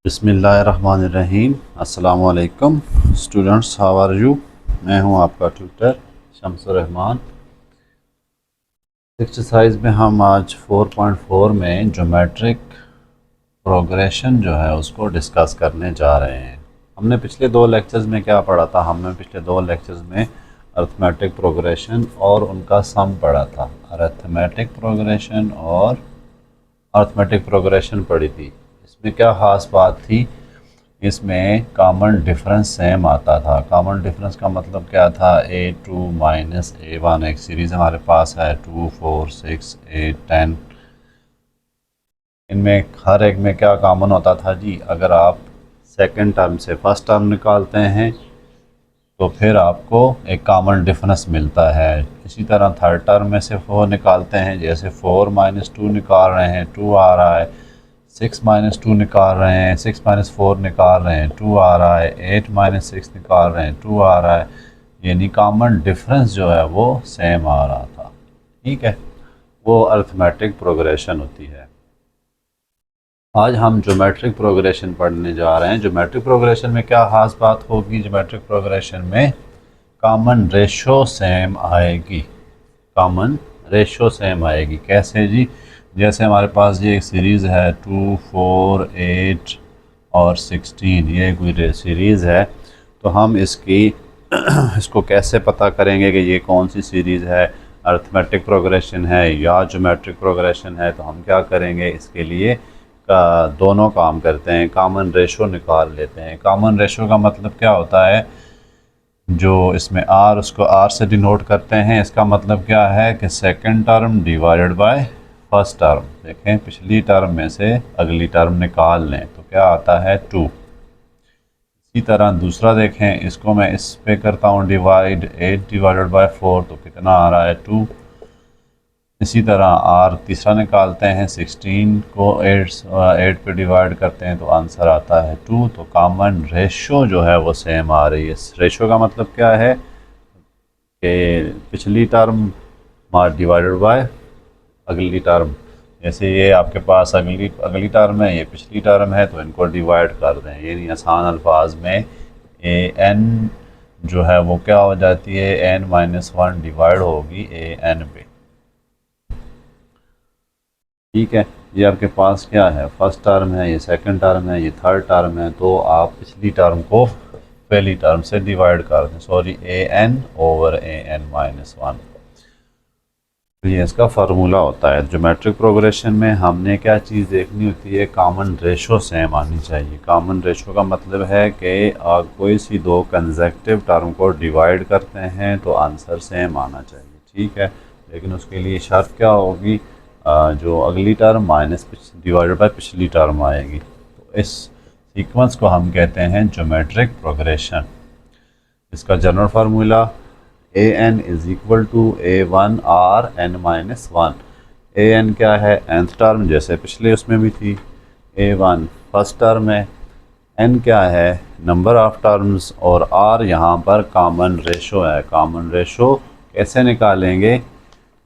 बिस्मिल्लाहिर्रहमानिर्रहीम। अस्सलामु अलैकुम स्टूडेंट्स, हाउ आर यू। मैं हूं आपका ट्यूटर शम्सुर रहमान। एक्सरसाइज में हम आज 4.4 में ज्योमेट्रिक प्रोग्रेशन जो है उसको डिस्कस करने जा रहे हैं। हमने पिछले दो लेक्चर्स में क्या पढ़ा था? हमने पिछले दो लेक्चर्स में अरिथमेटिक प्रोग्रेशन और उनका सम पढ़ा था। अरिथमेटिक प्रोग्रेशन और अरिथमेटिक प्रोग्रेशन पढ़ी थी। इसमें क्या ख़ास बात थी? इसमें कॉमन डिफरेंस सेम आता था। कॉमन डिफरेंस का मतलब क्या था? A2 माइनस A1 एक सीरीज़ हमारे पास है 2, 4, 6, 8, 10। इनमें हर एक में क्या कॉमन होता था जी? अगर आप सेकंड टर्म से फर्स्ट टर्म निकालते हैं तो फिर आपको एक कॉमन डिफरेंस मिलता है। इसी तरह थर्ड टर्म में से 4 निकालते हैं, जैसे 4 माइनस 2 निकाल रहे हैं 2 आ रहा है, 6 माइनस 2 निकाल रहे हैं 6 माइनस 4 निकाल रहे हैं 2 आ रहा है, 8 माइनस 6 निकाल रहे हैं 2 आ रहा है। यानी कॉमन डिफरेंस जो है वो सेम आ रहा था। ठीक है, वो अरिथमेटिक प्रोग्रेशन होती है। आज हम ज्योमेट्रिक प्रोग्रेशन पढ़ने जा रहे हैं। ज्योमेट्रिक प्रोग्रेशन में क्या ख़ास बात होगी? ज्योमेट्रिक प्रोग्रेशन में कॉमन रेशो सेम आएगी। कॉमन रेशो सेम आएगी। कैसे जी? जैसे हमारे पास ये एक सीरीज़ है 2, 4, 8 और 16, ये कोई सीरीज़ है, तो हम इसको कैसे पता करेंगे कि ये कौन सी सीरीज़ है? अरिथमेटिक प्रोग्रेशन है या ज्योमेट्रिक प्रोग्रेशन है? तो हम क्या करेंगे इसके लिए? दोनों काम करते हैं, कॉमन रेशो निकाल लेते हैं। कॉमन रेशो का मतलब क्या होता है? जो इसमें आर, उसको आर से डिनोट करते हैं। इसका मतलब क्या है कि second term divided by first term. देखें, पिछली टर्म में से अगली टर्म निकाल लें तो क्या आता है? 2। इसी तरह दूसरा देखें, इसको मैं इस पे करता हूँ डिवाइड, 8 डिवाइडेड बाय 4 तो कितना आ रहा है? 2। इसी तरह आर तीसरा निकालते हैं, 16 को 8 पे डिवाइड करते हैं तो आंसर आता है 2। तो कॉमन रेशो जो है वो सेम आ रही है। रेशो का मतलब क्या है कि पिछली टर्म डिवाइडेड बाय अगली टर्म। जैसे ये आपके पास अगली टर्म है, ये पिछली टर्म है, तो इनको डिवाइड कर दें। यानी आसान अल्फाज में ए एन जो है वो क्या हो जाती है? n-1 डिवाइड होगी ए एन पे। ठीक है, ये आपके पास क्या है? फर्स्ट टर्म है, ये सेकंड टर्म है, ये थर्ड टर्म है, तो आप पिछली टर्म को पहली टर्म से डिवाइड कर दें। Sorry, an/an-1। तो ये इसका फार्मूला होता है। ज्योमेट्रिक प्रोग्रेशन में हमने क्या चीज़ देखनी होती है? कॉमन रेशो सेम आनी चाहिए। कॉमन रेशो का मतलब है कि कोई सी दो कंसेक्टिव टर्म को डिवाइड करते हैं तो आंसर सेम आना चाहिए। ठीक है, लेकिन उसके लिए शर्त क्या होगी? जो अगली टर्म माइनस डिवाइडेड बाय पिछली टर्म आएगी। तो इस सीक्वेंस को हम कहते हैं ज्योमेट्रिक प्रोग्रेशन। इसका general formula an is equal to a1r(n-1). an क्या है? nth टर्म, जैसे पिछले उसमें भी थी। a1 फर्स्ट टर्म है। n क्या है? Number of terms. और r यहाँ पर कॉमन रेशो है। कॉमन रेशो कैसे निकालेंगे?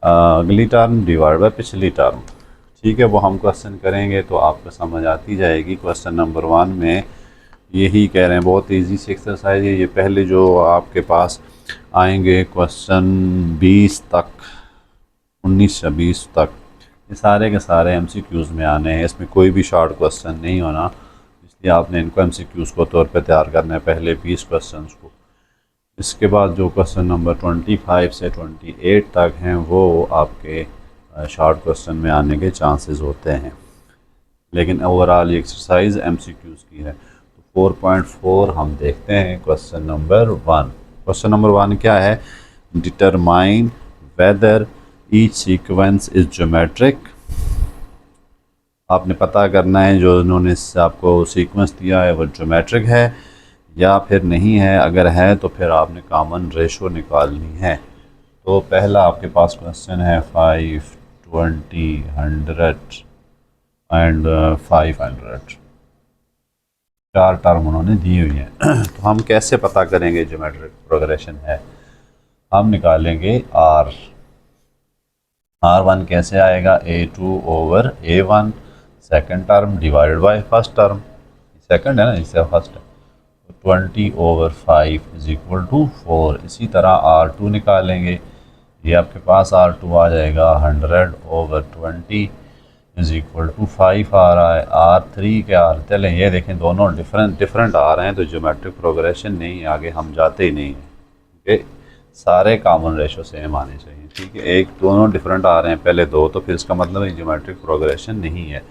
अगली टर्म डिवाइड बाय पिछली टर्म। ठीक है, वो हम क्वेश्चन करेंगे तो आपको समझ आती जाएगी। क्वेश्चन नंबर 1 में यही कह रहे हैं, बहुत इजी सी एक्सरसाइज है ये। पहले जो आपके पास आएंगे क्वेश्चन 20 तक, 19 या 20 तक, ये सारे के सारे एमसीक्यूज़ में आने हैं। इसमें कोई भी शॉर्ट क्वेश्चन नहीं होना, इसलिए आपने इनको एमसीक्यूज़ को तौर पे तैयार करना है, पहले 20 क्वेश्चन को। इसके बाद जो क्वेश्चन नंबर 25 से 28 तक हैं वो आपके शॉर्ट क्वेश्चन में आने के चांसेस होते हैं। लेकिन ओवरऑल ये एक्सरसाइज एमसीक्यूज़ की है। तो 4.4 हम देखते हैं क्वेश्चन नंबर 1। क्वेश्चन नंबर 1 क्या है? Determine whether each sequence is geometric. आपने पता करना है जो उन्होंने आपको सीक्वेंस दिया है वो ज्योमेट्रिक है या फिर नहीं है। अगर है तो फिर आपने कॉमन रेशो निकालनी है। तो पहला आपके पास क्वेश्चन है 5, 20, 100 एंड 500। 4 टर्म उन्होंने दी हुई हैं। तो हम कैसे पता करेंगे ज्योमेट्रिक प्रोग्रेशन है? हम निकालेंगे R1 कैसे आएगा? A2/A1 second term divided by first term. Second है ना, इससे फर्स्ट है। 20/5 इज इक्वल टू 4। इसी तरह R2 निकालेंगे, ये आपके पास R2 आ जाएगा 100/20 इज इक्वल टू 5 आ रहा है। R3 क्या आ रहा है, चलें ये देखें दोनों डिफरेंट आ रहे हैं तो ज्योमेट्रिक प्रोग्रेशन नहीं, आगे हम जाते ही नहीं हैं, ओके। सारे कॉमन रेशो सेम आने चाहिए, ठीक है। एक दोनों डिफरेंट आ रहे हैं पहले दो, तो फिर इसका मतलब है ज्योमेट्रिक प्रोग्रेशन नहीं है।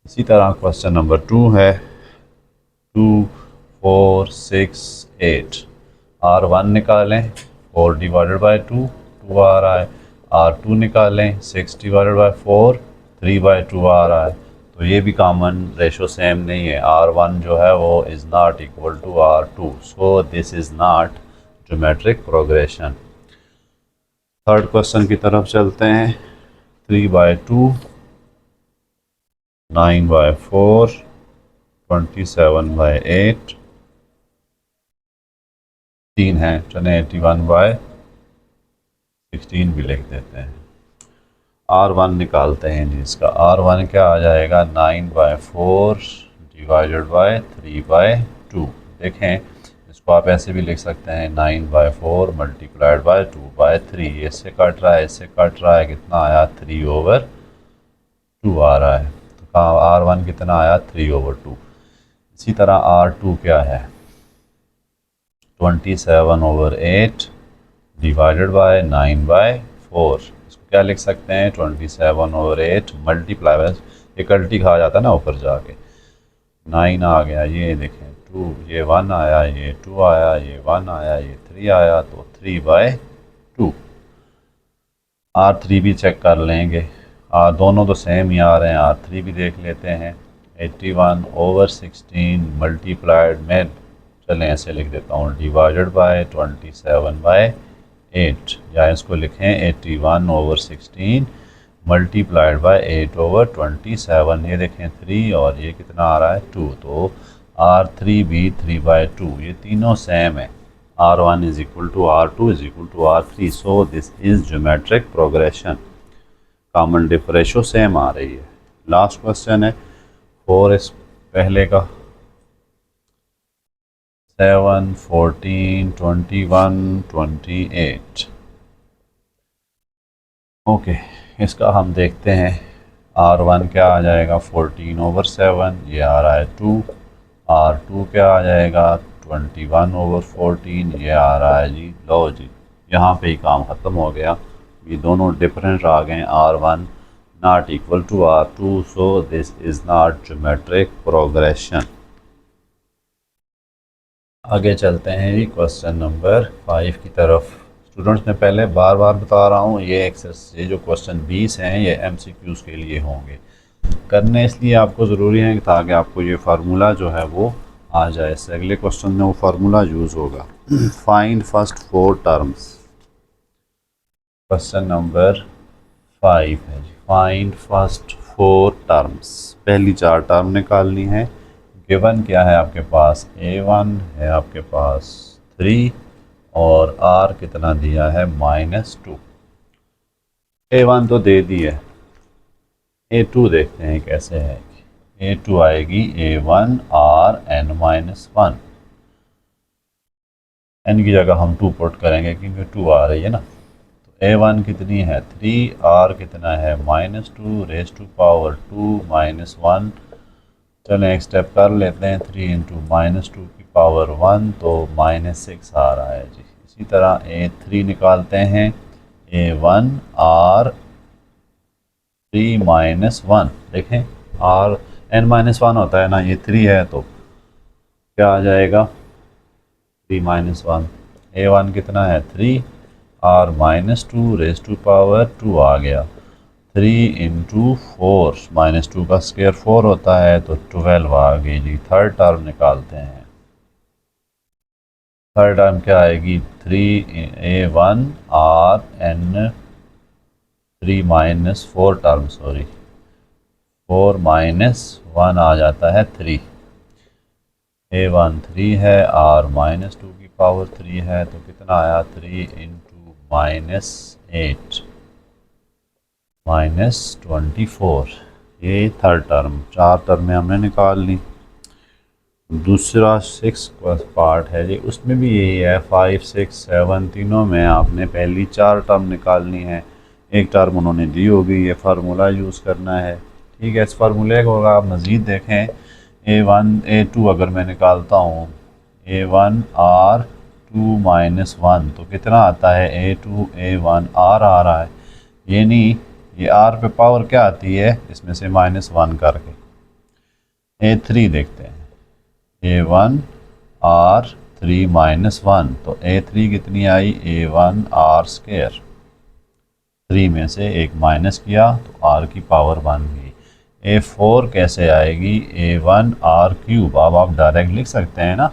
इसी तरह क्वेश्चन नंबर 2 है 2 4 6 8। R1 निकालें, 4/2 2 आ रहा है। R2 निकालें, 6/4 3/2 आ रहा है। तो ये भी कॉमन रेशो सेम नहीं है। R1 जो है वो is not equal to R2, so this is not geometric progression. Third question की तरफ चलते हैं। 3/2 9/4 27/8 3 है, चलें 81/16 भी लिख देते हैं। R1 निकालते हैं जी, इसका R1 क्या आ जाएगा 9/4 ÷ 3/2। देखें इसको आप ऐसे भी लिख सकते हैं 9/4 × 2/3। इससे कट रहा है, इससे कट रहा है, कितना आया 3/2 आ रहा है। तो कहाँ R1 कितना आया 3/2। इसी तरह R2 क्या है 27/8 ÷ 9/4। इसको क्या लिख सकते हैं 27/8 मल्टीप्लाई बाय, ये कल्टी खा जाता है ना ऊपर जाके, 9 आ गया, ये देखें 2, ये 1 आया, ये 2 आया, ये 1 आया, ये 3 आया, तो 3/2। R3 भी चेक कर लेंगे, दोनों तो सेम ही आ रहे हैं। R3 भी देख लेते हैं 81/16 मल्टीप्लाइड में, चलें ऐसे लिख देता हूँ, डिवाइडेड बाय 27/8, या इसको लिखें 81/16 मल्टीप्लाइड बाय 8/27। ये देखें 3 और ये कितना आ रहा है 2, तो R3 भी 3/2, ये तीनों सेम है। R1 is equal to R2 is equal to R3, so this is geometric progression. Common diff ratio same आ रही है। लास्ट क्वेश्चन है 4 इस पहले का 7 14 21 28। ओके, इसका हम देखते हैं। R1 क्या आ जाएगा 14/7, ये आ रहा है 2। R2 क्या आ जाएगा 21/14, ये आ रहा है जी, लो जी, यहाँ पे ही काम ख़त्म हो गया। ये दोनों डिफरेंट आ गए। R1 not equal to R2, so this is not geometric progression. आगे चलते हैं जी क्वेश्चन नंबर 5 की तरफ। स्टूडेंट्स, मैं पहले बार बार बता रहा हूँ, ये जो क्वेश्चन 20 हैं ये MCQs के लिए होंगे। करने इसलिए आपको ज़रूरी है ताकि आपको ये फार्मूला जो है वो आ जाए। इससे अगले क्वेश्चन में वो फार्मूला यूज़ होगा। Find first 4 terms. Question number 5 है, फाइंड फर्स्ट 4 टर्म्स। पहली 4 टर्म निकालनी है। गिवन क्या है आपके पास, A1 है आपके पास 3 और R कितना दिया है -2। A1 तो दे दी है, A2 देखते हैं कैसे है। A2 आएगी A1 R n-1, n की जगह हम 2 पुट करेंगे क्योंकि 2 आ रही है ना। तो A1 कितनी है 3, R कितना है -2 रेज़ टू पावर 2 -1। चलें एक स्टेप कर लेते हैं, 3 × -2 की पावर 1, तो -6 आ रहा है जी। इसी तरह A3 निकालते हैं, A1 R 3-1। देखें R n-1 होता है ना, ये 3 है तो क्या आ जाएगा 3-1। A1 कितना है 3, R -2 रेज़ टू पावर 2 आ गया। 3 × 4 -2 का स्क्वायर 4 होता है, तो 12 आ गई जी। थर्ड टर्म निकालते हैं। थर्ड टर्म क्या आएगी 3A1 R n 4 term, sorry 4 -1 आ जाता है 3। A1 3 है, R -2 की पावर 3 है, तो कितना आया 3 × -8 -24। ये थर्ड टर्म, 4 टर्में हमने निकाल ली। दूसरा 6 पार्ट है जी, उसमें भी यही है 5, 6, 7 तीनों में आपने पहली 4 टर्म निकालनी है। एक टर्म उन्होंने दी होगी, ये फार्मूला यूज़ करना है। ठीक है, इस फार्मूले को अगर आप मज़ीद देखें, A1 A2 अगर मैं निकालता हूँ A1 R2 माइनस 1 तो कितना आता है A2 A1 R आ रहा है, यानी ये R पे पावर क्या आती है इसमें से -1 करके। A3 देखते हैं, A1 R3 माइनस 1 तो A3 कितनी आई A1 R स्क्वायर, 3 में से एक माइनस किया तो R की पावर बन गई। A4 कैसे आएगी A1 R क्यूब, अब आप डायरेक्ट लिख सकते हैं ना,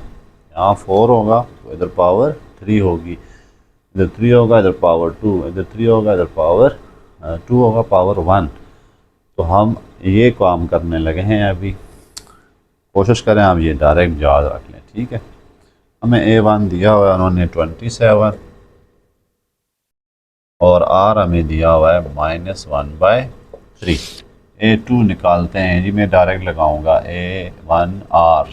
यहाँ 4 होगा तो इधर पावर 3 होगी, इधर 3 होगा इधर पावर 2, इधर 3 होगा इधर पावर 2 होगा, पावर 1। तो हम ये काम करने लगे हैं अभी, कोशिश करें आप ये डायरेक्ट याद रख लें। ठीक है, हमें A1 दिया हुआ है उन्होंने 27 और R हमें दिया हुआ है -1/3। A2 निकालते हैं जी, मैं डायरेक्ट लगाऊंगा A1 R।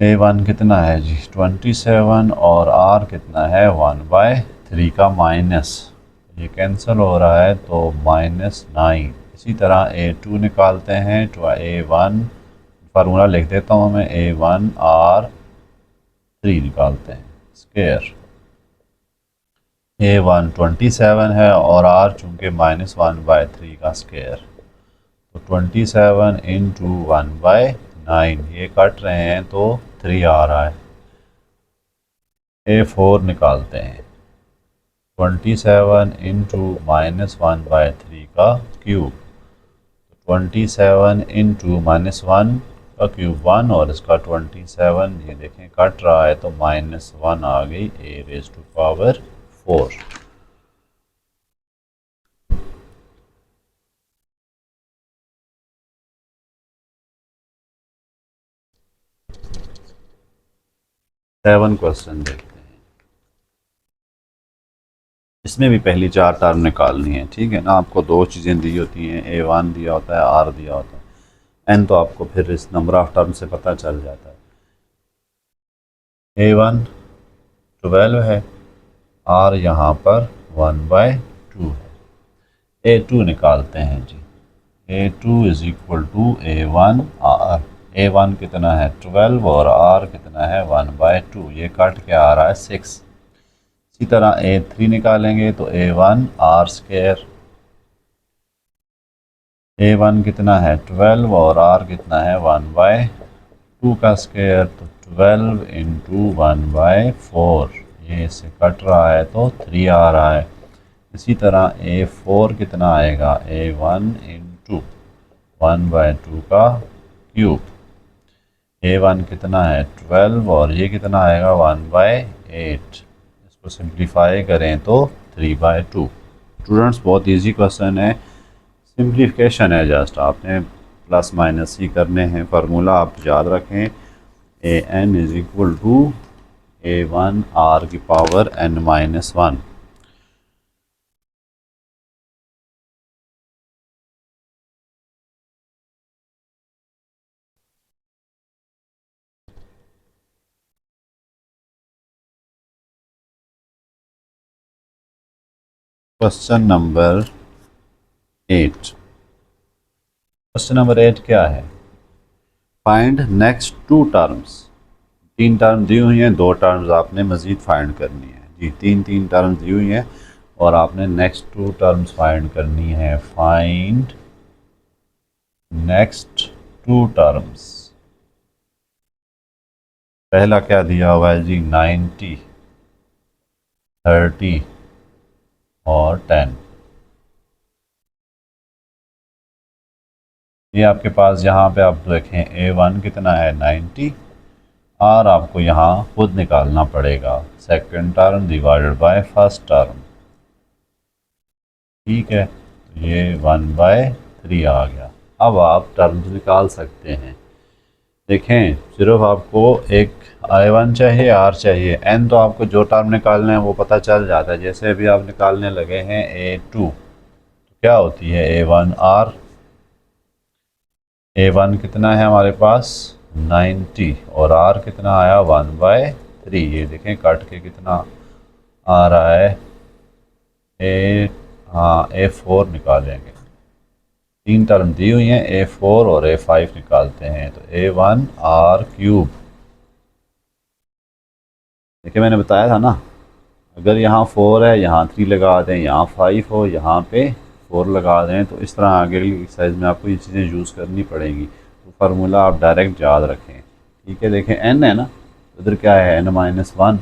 A1 कितना है जी 27 और R कितना है 1/3 का माइनस, ये कैंसिल हो रहा है तो -9। इसी तरह A2 निकालते हैं तो A1 फार्मूला लिख देता हूँ मैं, A1 R3 निकालते हैं स्क्वायर। A1 27 है और R चूँकि -1/3 का स्क्वायर, तो 27 इंटू 1/9, ये कट रहे हैं तो 3 आ रहा है। A4 निकालते हैं, 27 इंटू -1/3 का क्यूब, 27 इंटू -1 का क्यूब 1 और इसका 27, ये देखें कट रहा है तो -1 आ गई A⁴ 7 क्वेश्चन देखते हैं, इसमें भी पहली 4 टर्म निकालनी है। ठीक है ना, आपको 2 चीज़ें दी होती हैं, A1 दिया होता है R दिया होता है, N तो आपको फिर इस नंबर ऑफ टर्म से पता चल जाता है। A1 12 है, R यहाँ पर 1/2 है। A2 निकालते हैं जी, A2 is equal to A1 R। A1 कितना है 12 और R कितना है 1/2, ये कट के आ रहा है 6। इसी तरह A3 निकालेंगे तो A1 R स्क्वायर, A1 कितना है 12 और R कितना है 1/2 का स्क्वायर, तो 12 इंटू 1/4, ये इससे कट रहा है तो 3 आ रहा है। इसी तरह A4 कितना आएगा A1 इंटू 1/2 का क्यूब, A1 कितना है 12 और ये कितना आएगा 1/8, इसको सिंप्लीफाई करें तो 3/2। स्टूडेंट्स बहुत इजी क्वेश्चन है, सिंप्लीफिकेशन है, जस्ट आपने प्लस माइनस ही करने हैं। फार्मूला आप याद रखें, AN is equal to A1 R की power N-1। Question number 8, question number 8 क्या है, फाइंड नेक्स्ट 2 टर्म्स। 3 टर्म दी हुई हैं, 2 टर्म्स आपने मज़ीद फाइंड करनी है जी। 3 टर्म्स दी हुई हैं और आपने नेक्स्ट 2 टर्म्स फाइंड करनी है। Find next 2 terms. पहला क्या दिया हुआ है जी 90, 30 और 10। ये आपके पास यहाँ पे आप देखें A1 कितना है 90, और आपको यहाँ खुद निकालना पड़ेगा second term divided by first term. ठीक है, तो ये 1/3 आ गया। अब आप टर्म्स निकाल सकते हैं। देखें, सिर्फ आपको एक I1 चाहिए, R चाहिए, N तो आपको जो टर्म निकालना है वो पता चल जाता है। जैसे अभी आप निकालने लगे हैं A2, तो क्या होती है A1 R। A1 कितना है हमारे पास 90 और आर कितना आया 1/3। ये देखें कट के कितना आ रहा है ए, हाँ A4 निकालेंगे। तीन टर्म दी हुई हैं A4 और A5 निकालते हैं तो A1R³ देखिए मैंने बताया था ना, अगर यहाँ 4 है यहाँ 3 लगा दें, यहाँ 5 हो यहाँ पे 4 लगा दें, तो इस तरह आगे की एक्सरसाइज में आपको ये चीज़ें यूज़ करनी पड़ेंगी। तो फार्मूला आप डायरेक्ट याद रखें। ठीक है, देखें n है ना, तो इधर क्या है n-1,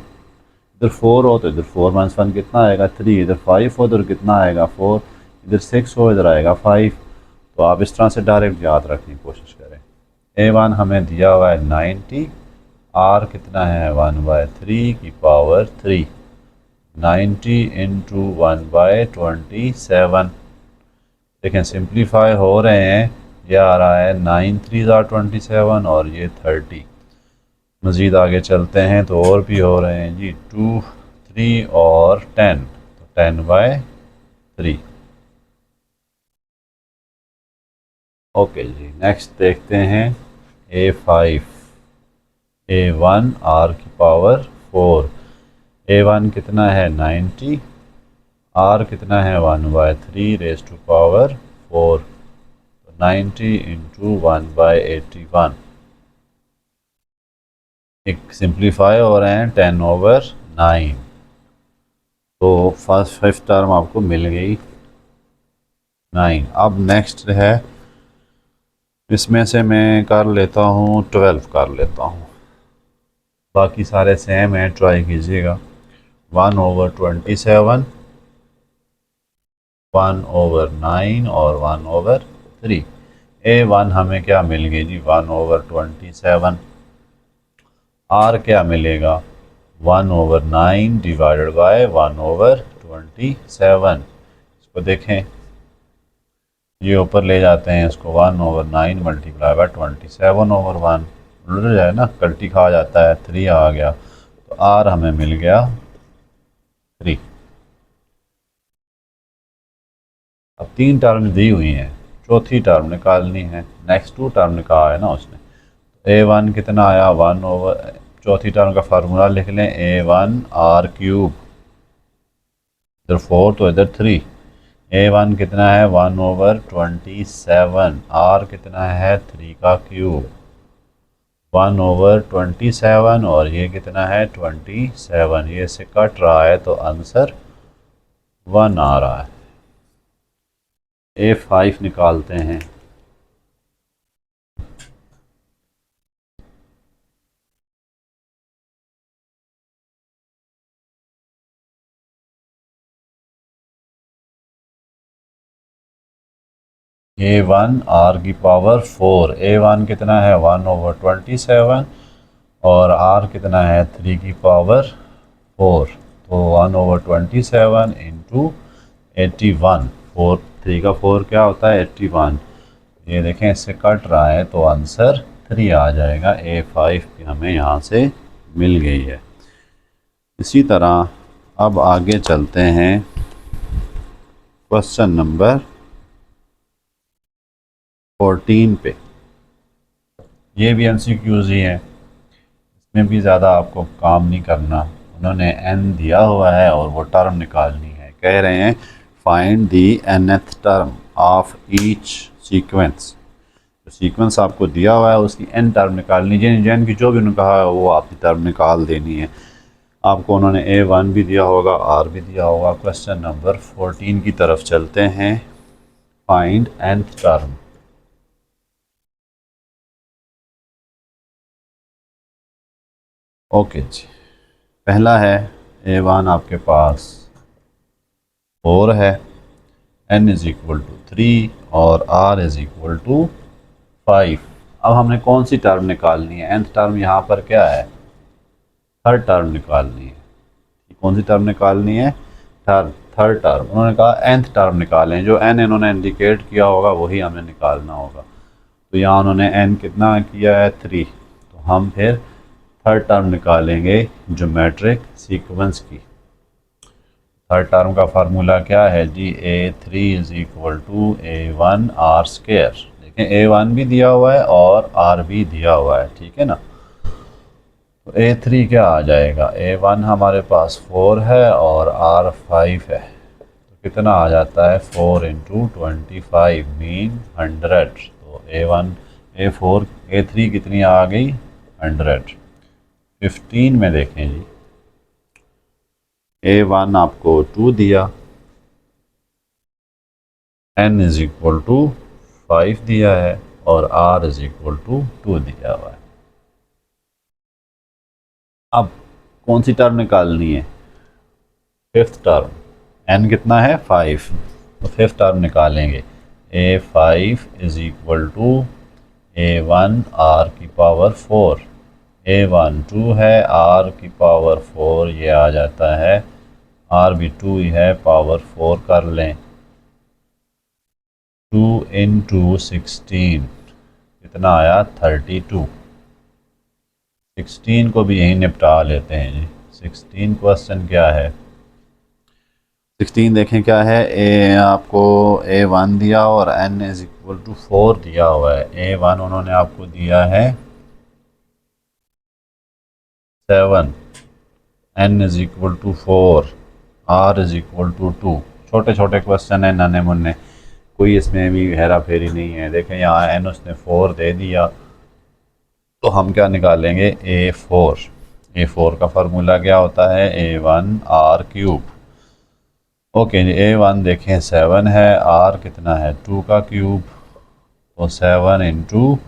इधर 4 हो तो इधर 4 - 1 कितना आएगा 3, इधर 5 हो तो कितना आएगा 4, इधर 6 हो इधर आएगा 5। तो आप इस तरह से डायरेक्ट याद रखने की कोशिश करें। A1 हमें दिया हुआ है 90, R कितना है 1/3 की पावर 3, 90 इंटू 1/27। देखें सिंप्लीफाई हो रहे हैं, ये आ रहा है 9 3 27 और ये 30। मज़ीद आगे चलते हैं तो और भी हो रहे हैं जी, 2 3 और 10, तो 10/3। ओके जी, नेक्स्ट देखते हैं A5, A1 R की पावर 4, A1 कितना है 90, R कितना है 1/3 रेज़ टू पावर 4, तो 90 इंटू 1/81। एक सिंप्लीफाई हो रहे हैं 10/9। तो फर्स्ट फिफ्थ टर्म आपको मिल गई 9। अब नेक्स्ट है, इसमें से मैं कर लेता हूँ 12 कर लेता हूँ, बाकी सारे सेम हैं, ट्राई कीजिएगा। 1/27, 1/9 और 1/3। A1 हमें क्या मिल गई जी 1/27। R क्या मिलेगा 1/9 डिवाइडेड बाय 1/27। इसको देखें, ये ऊपर ले जाते हैं इसको, 1/9 मल्टीप्लाई बाय 27/1 उल्ट जाए ना, कल्टी खा जाता है, 3 आ गया, तो R हमें मिल गया 3। अब 3 टर्म दी हुई हैं, चौथी टर्म निकालनी है। नेक्स्ट 2 टर्म निकाला है ना उसने, तो A1 कितना आया 1 चौथी टर्म का फार्मूला लिख लें, A1R³, इधर 4 तो इधर 3। A1 कितना है 1/27, R कितना है 3 का क्यूब, 1/27 और ये कितना है 27, ये से कट रहा है तो आंसर 1 आ रहा है। A5 निकालते हैं। A1 R की पावर 4, A1 कितना है 1/27 और R कितना है 3 की पावर 4, तो 1/27 इंटू 81, 4 3 का 4 क्या होता है 81। ये देखें इससे कट रहा है तो आंसर 3 आ जाएगा। A5 भी हमें यहाँ से मिल गई है। इसी तरह अब आगे चलते हैं क्वेश्चन नंबर 14 पे। ये भी MCQs ही हैं, इसमें भी ज़्यादा आपको काम नहीं करना। उन्होंने n दिया हुआ है और वो टर्म निकालनी है। कह रहे हैं find the nth term of each sequence. जो सीक्वेंस आपको दिया हुआ है उसकी n टर्म निकालनी है, जैन की जो भी उन्होंने कहा है वो आपकी टर्म निकाल देनी है। आपको उन्होंने A1 भी दिया होगा, R भी दिया होगा। क्वेश्चन नंबर 14 की तरफ चलते हैं। Find nth term. ओके जी, पहला है A1 आपके पास 4 है, n = 3 और R = 5। अब हमने कौन सी टर्म निकालनी है? nth टर्म यहाँ पर क्या है, थर्ड टर्म निकालनी है। कौन सी टर्म निकालनी है? Third term. उन्होंने कहा nth टर्म निकालें, जो n इन्होंने इंडिकेट किया होगा वही हमें निकालना होगा। तो यहाँ उन्होंने n कितना किया है 3, तो हम फिर थर्ड टर्म निकालेंगे ज्योमेट्रिक सीक्वेंस की। थर्ड टर्म का फार्मूला क्या है जी, A3 = A1R²। देखें A1 भी दिया हुआ है और R भी दिया हुआ है, ठीक है ना। तो A3 क्या आ जाएगा, A1 हमारे पास 4 है और R 5 है, तो कितना आ जाता है 4 इंटू 25 मीन 100। तो A1 A4 A3 कितनी आ गई 100। 15 में देखें जी, A1 आपको 2 दिया, N इज इक्वल टू 5 दिया है और R इज इक्वल टू 2 दिया हुआ है। अब कौन सी टर्म निकालनी है, फिफ्थ टर्म। N कितना है 5, तो फिफ्थ टर्म निकालेंगे। A5 is equal to A1 R की पावर 4, A1 2 है, R की पावर 4 ये आ जाता है, R भी 2 ही है, पावर 4 कर लें। 2 इंटू 16 कितना आया 32। 16 को भी यहीं निपटा लेते हैं जी। 16 क्वेश्चन क्या है, 16 देखें क्या है, आपको A1 दिया और N इज इक्वल टू 4 दिया हुआ है। A1 उन्होंने आपको दिया है 7, N is equal to 4, R is equal to 2। छोटे छोटे क्वेश्चन है, नन्हे मुन्ने, कोई इसमें भी हेरा फेरी नहीं है। देखें यहाँ N उसने 4 दे दिया, तो हम क्या निकालेंगे A4। A4 का फार्मूला क्या होता है, A1 R क्यूब। ओके जी, A1 देखें 7 है, R कितना है 2 का क्यूब, तो 7 into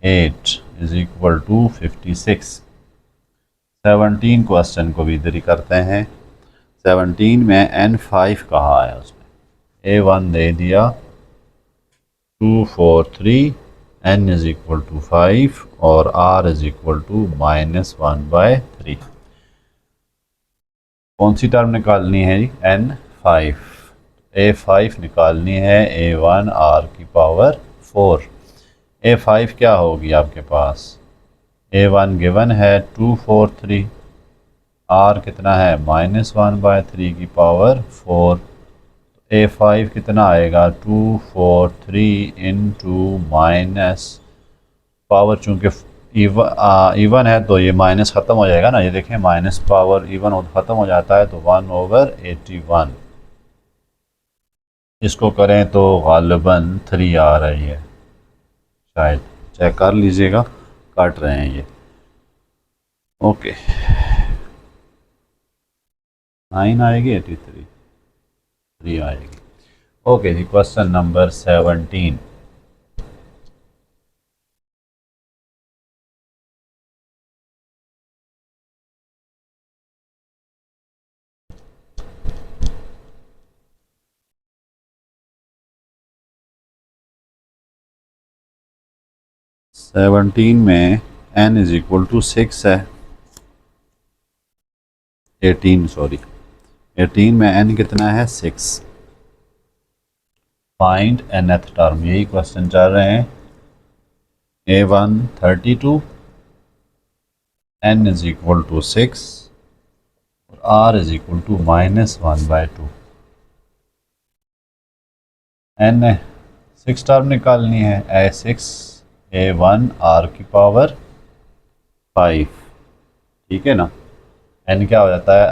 8 is equal to 56। 17 question को भी इधर ही करते हैं। 17 में N5 कहा है, उसमें A1 दे दिया 2 4 3, N इज इक्वल टू 5 और R इज इक्वल टू -1/3। कौन सी टर्म निकालनी है जी, N5। A5 निकालनी है A1 R की पावर 4। A5 क्या होगी आपके पास, A1 गिवन है 2 4 3, R कितना है -1/3 की पावर 4। A5 कितना आएगा 2 4 3 इंटू माइनस पावर, चूँकि इवन है तो ये माइनस ख़त्म हो जाएगा ना, ये देखें माइनस पावर इवन ख़त्म हो जाता है, तो 1/81। इसको करें तो गालिबन 3 आ रही है, शायद चेक कर लीजिएगा, काट रहे हैं ये। ओके 9 आएगी 83, 3 आएगी। ओके जी, क्वेश्चन नंबर 17। सेवनटीन में N इज इक्वल टू 6 है, 18 सॉरी, 18 में N कितना है 6। फाइंड nth टर्म, यही क्वेश्चन चल रहे हैं। A1 32, N is equal to 6 और R is equal to -1/2। N 6 term निकालनी है, A6 A1 R की पावर 5, ठीक है ना। N क्या हो जाता है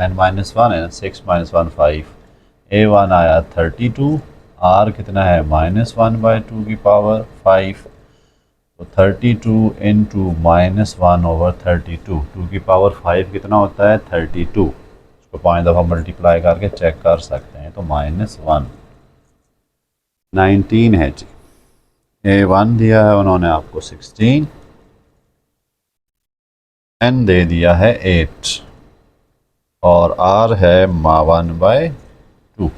N-1 है ना, 6 -1 5। A1 आया 32, R कितना है -1/2 की पावर 5, तो 32 इंटू -1/32, 2 की पावर 5 कितना होता है 32। इसको 5 दफ़ा मल्टीप्लाई करके चेक कर सकते हैं, तो -1 19 है जी। A1 दिया है उन्होंने आपको 16, N दे दिया है 8 और R है 1/2।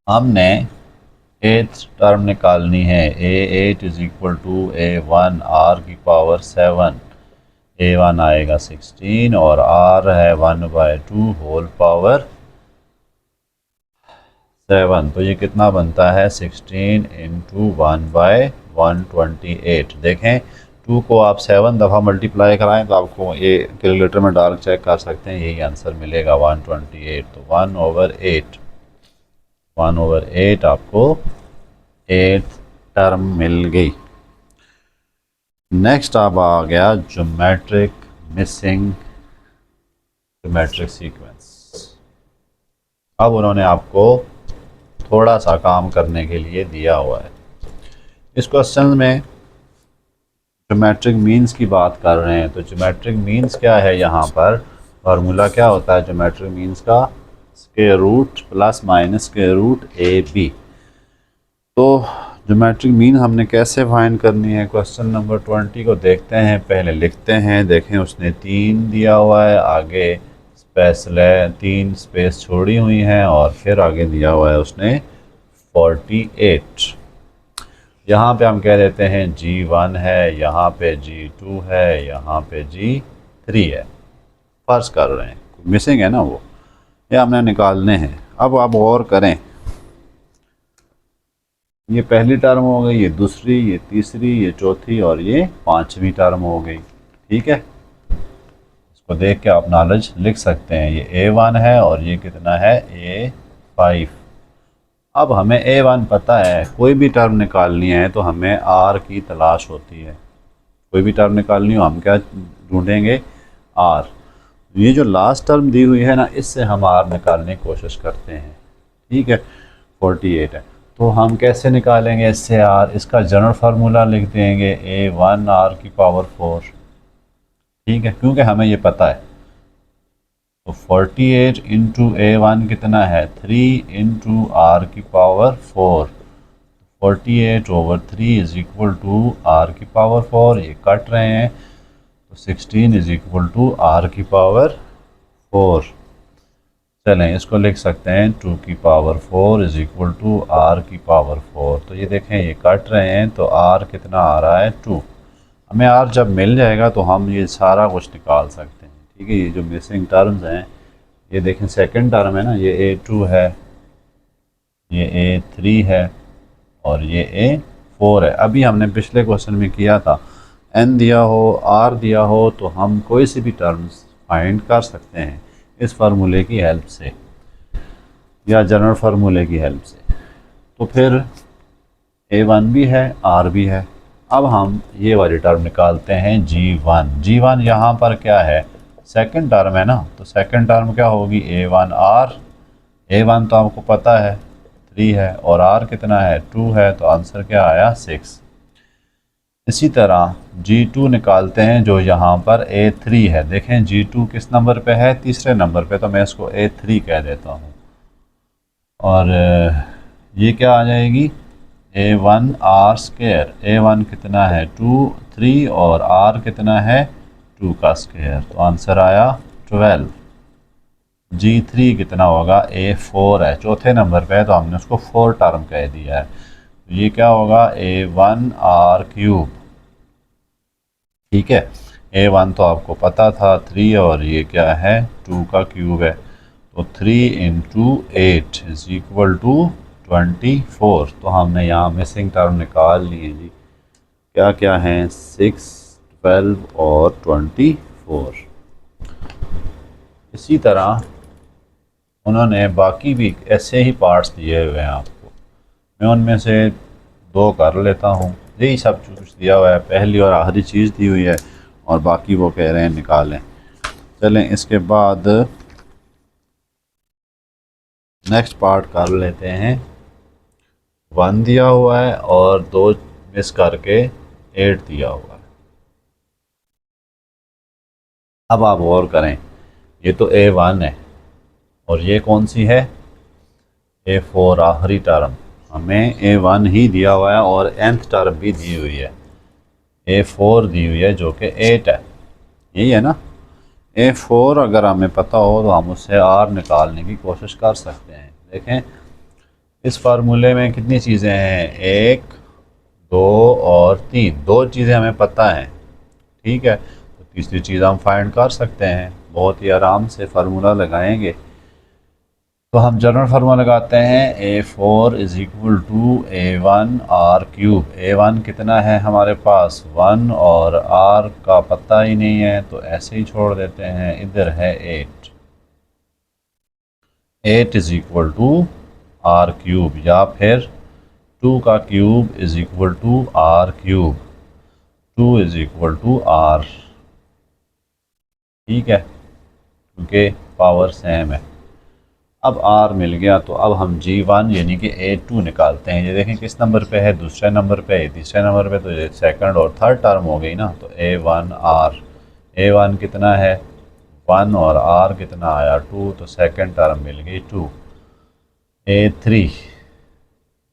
हमने 8th टर्म निकालनी है। A8 is equal to A1 R की पावर 7, A1 आएगा 16 और R है 1/2 होल पावर 7, तो ये कितना बनता है 16 इंटू 1/128। देखें 2 को आप 7 दफ़ा मल्टीप्लाई कराएं तो आपको ये कैलकुलेटर में डाल चेक कर सकते हैं, यही आंसर मिलेगा 128। तो 1/8 आपको 8th टर्म मिल गई। नेक्स्ट अब आ गया ज्योमेट्रिक मिसिंग ज्योमेट्रिक सीक्वेंस। अब उन्होंने आपको थोड़ा सा काम करने के लिए दिया हुआ है। इस क्वेश्चन में ज्योमेट्रिक मीन्स की बात कर रहे हैं, तो ज्योमेट्रिक मीन्स क्या है, यहाँ पर फार्मूला क्या होता है ज्योमेट्रिक मीन्स का, square root plus minus square root A B. तो ज्योमेट्रिक मीन हमने कैसे फाइंड करनी है, क्वेश्चन नंबर 20 को देखते हैं, पहले लिखते हैं। देखें उसने 3 दिया हुआ है, आगे स्पेस 3 स्पेस छोड़ी हुई हैं, और फिर आगे दिया हुआ है उसने 48। यहाँ पे हम कह देते हैं G1 है, यहाँ पे G2 है, यहाँ पे G3 है। फर्ज कर रहे हैं मिसिंग है ना, वो ये हमने निकालने हैं। अब आप गौर करें, ये पहली टर्म हो गई, ये दूसरी, ये तीसरी, ये चौथी और ये पांचवी टर्म हो गई। ठीक है, इसको देख के आप नॉलेज लिख सकते हैं। ये A1 है और ये कितना है A5। अब हमें A1 पता है, कोई भी टर्म निकालनी है तो हमें R की तलाश होती है। कोई भी टर्म निकालनी हो हम क्या ढूंढेंगे, R। ये जो लास्ट टर्म दी हुई है ना, इससे हम R निकालने की कोशिश करते हैं। ठीक है, 48 है, तो हम कैसे निकालेंगे इससे R, इसका जनरल फार्मूला लिख देंगे A1 R की पावर 4। ठीक है, क्योंकि हमें ये पता है। तो 48 इंटू A1 कितना है 3 इंटू R की power 4। 48 over 3 is equal to R की पावर 4, ये कट रहे हैं, तो 16 इज इक्वल टू R की पावर 4। चलें इसको लिख सकते हैं 2 की power 4 is equal to R की पावर 4। तो ये देखें ये कट रहे हैं, तो R कितना आ रहा है 2। हमें R जब मिल जाएगा तो हम ये सारा कुछ निकाल सकते हैं। ठीक है, ये जो मिसिंग टर्म्स हैं, ये देखें सेकंड टर्म है ना, ये A2 है, ये A3 है और ये A4 है। अभी हमने पिछले क्वेश्चन में किया था, N दिया हो R दिया हो तो हम कोई सी भी टर्म्स फाइंड कर सकते हैं इस फार्मूले की हेल्प से या जनरल फार्मूले की हेल्प से। तो फिर A1 भी है R भी है। अब हम ये वाली टर्म निकालते हैं G1। G1 यहाँ पर क्या है, सेकंड टर्म है ना, तो सेकंड टर्म क्या होगी A1 R। A1 तो आपको पता है 3 है और R कितना है 2 है, तो आंसर क्या आया 6। इसी तरह G2 निकालते हैं जो यहाँ पर A3 है। देखें G2 किस नंबर पे है, तीसरे नंबर पे, तो मैं इसको A3 कह देता हूँ। और ये क्या आ जाएगी A1 R स्क्वायर। A1 कितना है 2 3 और R कितना है 2 का स्क्वायर, तो आंसर आया 12। G3 कितना होगा A4 है, चौथे नंबर पे है, तो हमने उसको 4 टर्म कह दिया है। तो ये क्या होगा A1 R क्यूब। ठीक है, A1 तो आपको पता था 3 और ये क्या है 2 का क्यूब है, तो 3 इंटू 8 इज इक्वल टू 24। तो हमने यहाँ मिसिंग टर्म निकाल लिए जी, क्या क्या हैं 6 12 और 24। इसी तरह उन्होंने बाकी भी ऐसे ही पार्ट्स दिए हुए हैं आपको, मैं उनमें से 2 कर लेता हूँ। यही सब कुछ दिया हुआ है, पहली और आखिरी चीज़ दी हुई है और बाकी वो कह रहे हैं निकालें। चलें इसके बाद नेक्स्ट पार्ट कर लेते हैं। 1 दिया हुआ है और 2 मिस करके 8 दिया हुआ है। अब आप गौर करें, ये तो A1 है और ये कौन सी है A4 आखिरी टर्म। हमें A1 ही दिया हुआ है और nth टर्म भी दी हुई है A4 दी हुई है जो कि 8 है, यही है ना। A4 अगर हमें पता हो तो हम उससे R निकालने की कोशिश कर सकते हैं। देखें इस फार्मूले में कितनी चीज़ें हैं, 1 2 और 3, 2 चीज़ें हमें पता हैं। ठीक है, तो तीसरी चीज़ हम फाइंड कर सकते हैं, बहुत ही आराम से फार्मूला लगाएंगे। तो हम जनरल फार्मूला लगाते हैं A4 is equal to A1 R cube. A1 कितना है हमारे पास 1 और R का पता ही नहीं है, तो ऐसे ही छोड़ देते हैं। इधर है 8, 8 is equal to R cube या फिर 2 का cube is equal to R cube, 2 is equal to R, ठीक है, क्योंकि पावर सेम है। अब आर मिल गया तो अब हम G1 यानी कि A2 निकालते हैं। ये देखें किस नंबर पे है, दूसरे नंबर पे है, तीसरे नंबर पे, तो ये सेकंड और थर्ड टर्म हो गई ना। तो A1 आर, A1 कितना है 1 और आर कितना आया 2, तो सेकंड टर्म मिल गई 2। A3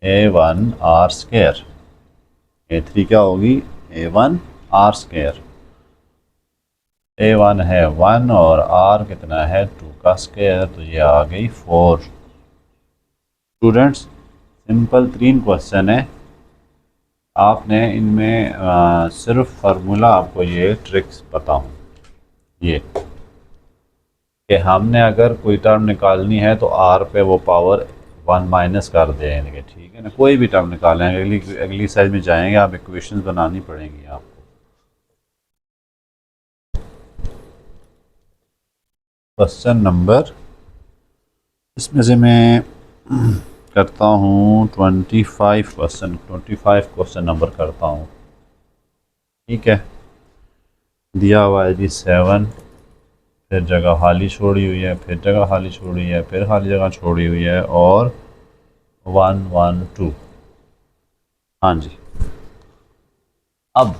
A1 are square, A3 क्या होगी A1 आर स्क्वायर, A1 है 1 और आर कितना है 2 का स्क्वायर, तो ये आ गई 4। स्टूडेंट्स सिंपल 3 क्वेश्चन है, आपने इनमें सिर्फ फार्मूला आपको ये ट्रिक्स बताऊं, ये कि हमने अगर कोई टर्म निकालनी है तो आर पे वो पावर 1 माइनस कर देंगे, ठीक है ना। कोई भी टर्म निकालेंगे, अगली साइज में जाएंगे आप, इक्वेशंस बनानी पड़ेंगी आपको। क्वेश्चन नंबर, इसमें से मैं करता हूँ 25 क्वेश्चन नंबर करता हूँ, ठीक है। दिया हुआ है जी 7, फिर जगह खाली छोड़ी हुई है, फिर जगह खाली छोड़ी है, फिर खाली जगह छोड़ी हुई है, और 1 1 2, हाँ जी। अब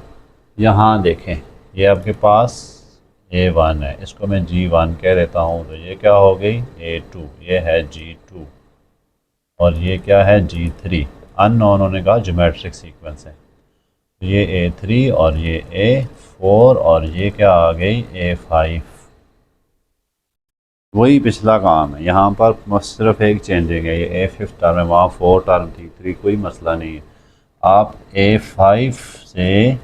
यहाँ देखें, ये आपके पास A1 है, इसको मैं G1 कह देता हूँ, तो ये क्या हो गई A2, ये है G2, और ये क्या है G3। अननोन होने का ज्योमेट्रिक सीक्वेंस है, तो ये A3 और ये A4 और ये क्या आ गई A5। वही पिछला काम है, यहाँ पर सिर्फ एक चेंजिंग है, ये A5 टर्म है, वहाँ 4 टर्म थी, 3, कोई मसला नहीं है। आप A5 से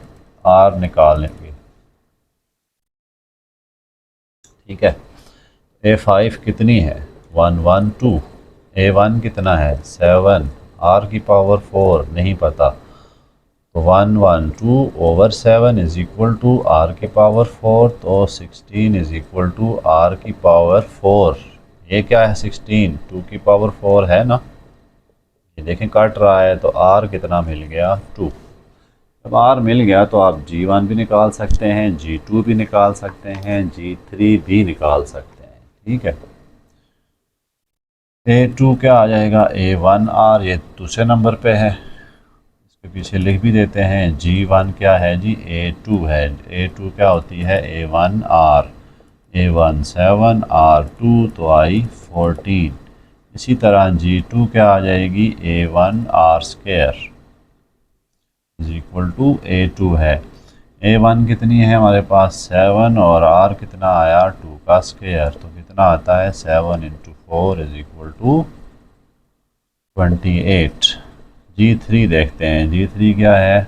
R निकालेंगे, ठीक है। A5 कितनी है 1 1 2, A1 कितना है 7, R की पावर 4 नहीं पता, तो 1 1 2 over 7 is equal to R के पावर 4, तो 16 इज इक्वल टू R की पावर 4। ये क्या है 16, 2 की पावर 4 है ना, ये देखें कट रहा है, तो R कितना मिल गया 2। जब R मिल गया तो आप G1 भी निकाल सकते हैं, G2 भी निकाल सकते हैं, G3 भी निकाल सकते हैं, ठीक है। A2 क्या आ जाएगा A1 R, ये दूसरे नंबर पे है, इसके पीछे लिख भी देते हैं। G1 क्या है जी A2 है, A2 क्या होती है A1 R, A1 7 R2 तो आई 14। इसी तरह G2 क्या आ जाएगी A1 R square is equal to A2 है। A1 कितनी है हमारे पास 7 और R कितना आया 2 का स्क्वायर, तो कितना आता है 7 into 4 is equal to 28। G3 देखते हैं, G3 क्या है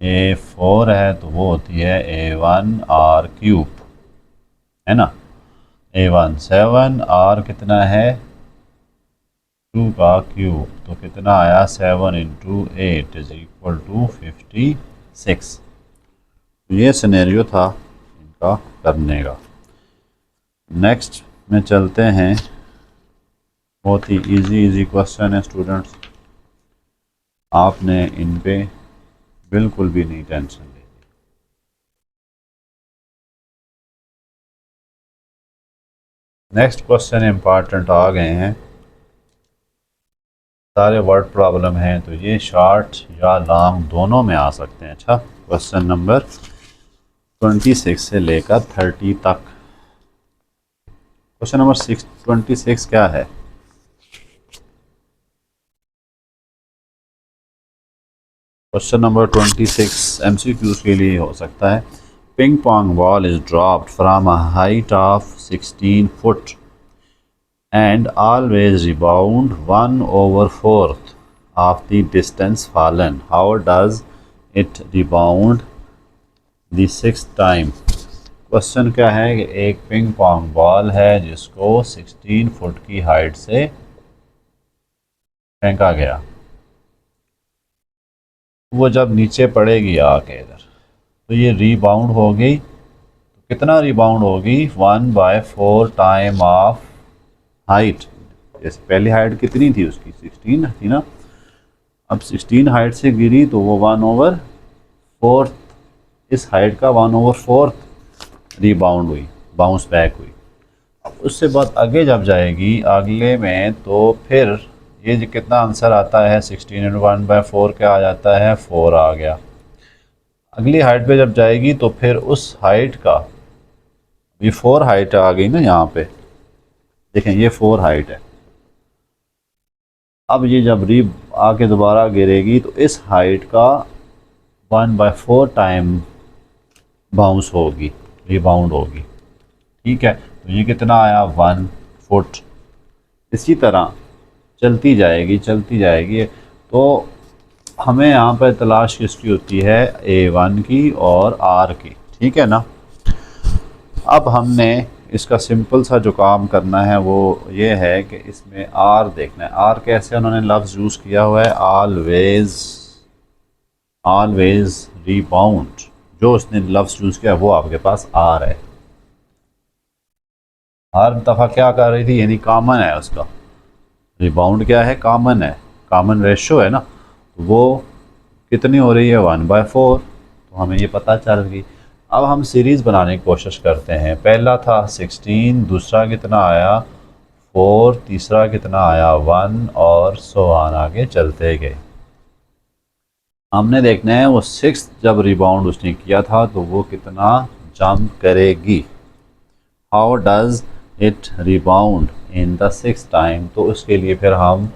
A4 है, तो वो होती है A1 R क्यूब, है ना। A1 7, R कितना है 2 का क्यूब, तो कितना आया 7 इंटू 8 इज इक्वल टू 56। ये सिनेरियो था इनका करने का। नेक्स्ट में चलते हैं, बहुत ही इजी क्वेश्चन है स्टूडेंट्स, आपने इन पे बिल्कुल भी नहीं टेंशन लेनी। नेक्स्ट क्वेश्चन इंपॉर्टेंट आ गए हैं, सारे वर्ड प्रॉब्लम हैं, तो ये शॉर्ट या लॉन्ग दोनों में आ सकते हैं। अच्छा, क्वेश्चन नंबर 26 से लेकर 30 तक। क्वेश्चन नंबर 26 क्या है, क्वेश्चन नंबर 26 MCQs के लिए हो सकता है। Ping pong ball is dropped from a height of 16 foot and always rebound 1/4 of the distance fallen. How does it rebound the 6th time? Question क्या है कि एक पिंग पोंग बॉल है जिसको 16 फुट की हाइट से फेंका गया, वो जब नीचे पड़ेगी आके इधर, तो ये रीबाउंड होगी, तो कितना रीबाउंड होगी 1/4 टाइम ऑफ हाइट। जैसे पहली हाइट कितनी थी उसकी 16 थी ना, अब 16 हाइट से गिरी तो वो 1/4 इस हाइट का 1/4 रिबाउंड हुई, बाउंस बैक हुई। अब उससे बाद आगे जब जाएगी अगले में तो फिर ये जो कितना आंसर आता है 16 इंटू 1/4 क्या आ जाता है 4 आ गया। अगली हाइट पे जब जाएगी तो फिर उस हाइट का, ये 4 हाइट आ गई ना यहाँ पे, देखें ये 4 हाइट है। अब ये जब री आके दोबारा गिरेगी तो इस हाइट का 1/4 टाइम बाउंस होगी, रिबाउंड होगी। ठीक है, तो ये कितना आया 1 फुट। इसी तरह चलती जाएगी। तो हमें यहाँ पर तलाश किसकी होती है, A1 की और R की। ठीक है ना। अब हमने इसका सिंपल सा जो काम करना है वो ये है कि इसमें R देखना है। R कैसे उन्होंने लफ्ज़ यूज़ किया हुआ है, ऑलवेज रिबाउंड। जो उसने लफ्ज़ यूज़ किया वो आपके पास R है। हर दफ़ा क्या कर रही थी, यानी कॉमन है उसका। रिबाउंड क्या है, कॉमन है, कॉमन रेशो है ना। तो वो कितनी हो रही है 1/4। तो हमें ये पता चल गई। अब हम सीरीज़ बनाने की कोशिश करते हैं। पहला था 16, दूसरा कितना आया 4, तीसरा कितना आया 1 और सो ऑन आगे चलते गए। हमने देखना है वो 6 जब रिबाउंड उसने किया था तो वो कितना जंप करेगी। How does it rebound in the 6 time. तो उसके लिए फिर हम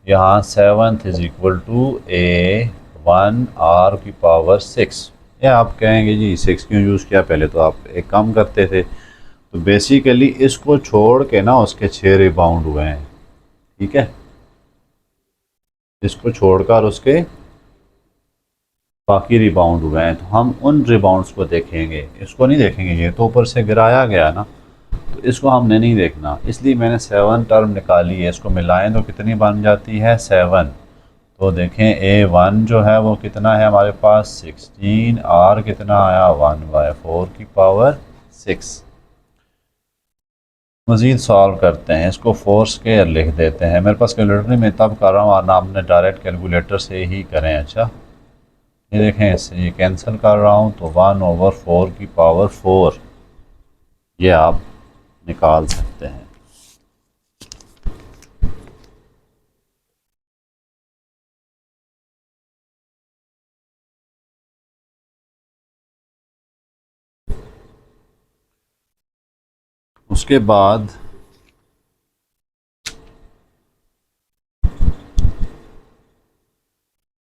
यहाँ 7 is equal to A1 R⁴ 6। या आप कहेंगे जी 6 क्यों यूज़ किया, पहले तो आप एक काम करते थे। तो बेसिकली इसको छोड़ के ना उसके 6 रिबाउंड हुए हैं। ठीक है, इसको छोड़कर उसके बाकी रिबाउंड हुए हैं। तो हम उन रिबाउंड्स को देखेंगे, इसको नहीं देखेंगे। ये तो ऊपर से गिराया गया ना, तो इसको हमने नहीं देखना। इसलिए मैंने 7 टर्म निकाली है। इसको मिलाएं तो कितनी बन जाती है 7। तो देखें A1 जो है वो कितना है हमारे पास 16, R कितना आया 1/4 मज़ीद सॉल्व करते हैं। इसको 4 स्क्वायर लिख देते हैं। मेरे पास कैलकुलेटर में तब कर रहा हूँ और आपने डायरेक्ट कैलकुलेटर से ही करें। अच्छा, ये देखें, इससे ये कैंसिल कर रहा हूँ तो 1/4 ये आप निकाल सकते हैं। उसके बाद